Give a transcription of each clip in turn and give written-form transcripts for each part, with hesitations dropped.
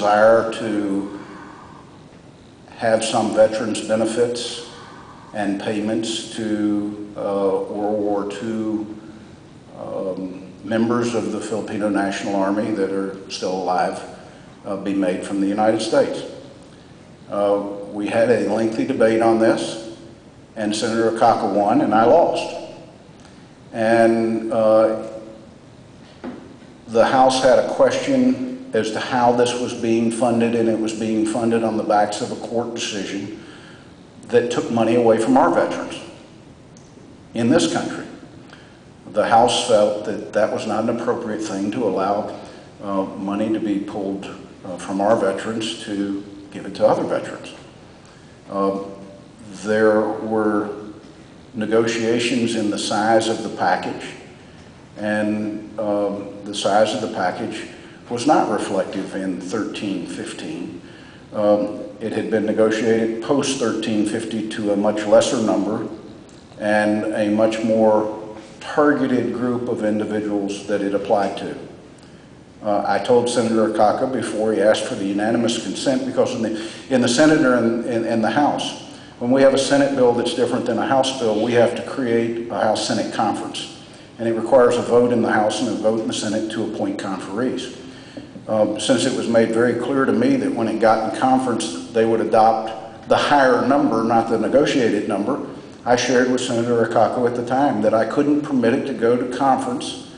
desire to have some veterans benefits and payments to World War II members of the Filipino National Army that are still alive be made from the United States. We had a lengthy debate on this, and Senator Akaka won and I lost. And the House had a question as to how this was being funded, and it was being funded on the backs of a court decision that took money away from our veterans in this country. The House felt that that was not an appropriate thing to allow money to be pulled from our veterans to give it to other veterans. There were negotiations in the size of the package, and the size of the package was not reflective in 1315. It had been negotiated post 1350 to a much lesser number and a much more targeted group of individuals that it applied to. I told Senator Akaka before he asked for the unanimous consent, because in the Senate or in the House, when we have a Senate bill that's different than a House bill, we have to create a House-Senate conference. And it requires a vote in the House and a vote in the Senate to appoint conferees. Since it was made very clear to me that when it got in conference, they would adopt the higher number, not the negotiated number, I shared with Senator Akaka at the time that I couldn't permit it to go to conference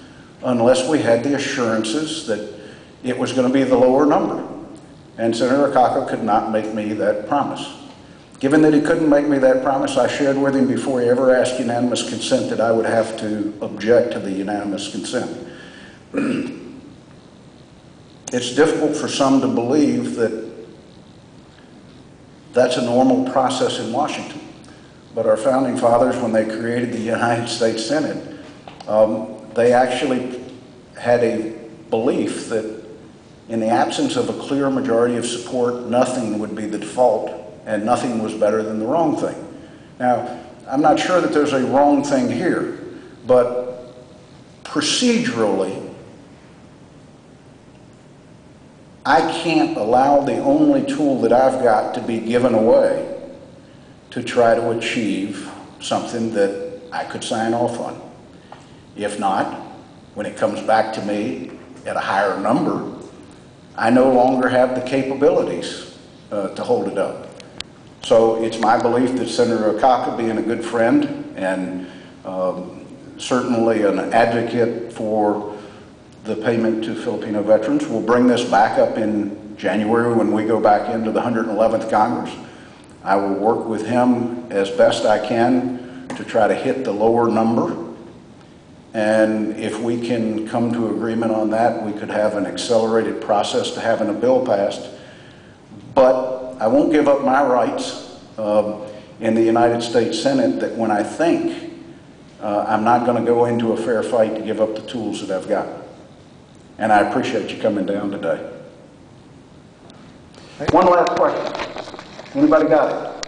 unless we had the assurances that it was going to be the lower number. And Senator Akaka could not make me that promise. Given that he couldn't make me that promise, I shared with him before he ever asked unanimous consent that I would have to object to the unanimous consent. It's difficult for some to believe that that's a normal process in Washington. But our founding fathers, when they created the United States Senate, they actually had a belief that in the absence of a clear majority of support, nothing would be the default and nothing was better than the wrong thing. Now, I'm not sure that there's a wrong thing here, but procedurally, I can't allow the only tool that I've got to be given away to try to achieve something that I could sign off on. If not, when it comes back to me at a higher number, I no longer have the capabilities to hold it up. So it's my belief that Senator Akaka, being a good friend and certainly an advocate for the payment to Filipino veterans, will bring this back up in January when we go back into the 111th Congress. I will work with him as best I can to try to hit the lower number. And if we can come to agreement on that, we could have an accelerated process to having a bill passed. But I won't give up my rights in the United States Senate that when I think I'm not going to go into a fair fight to give up the tools that I've got. And I appreciate you coming down today. One last question. Anybody got it?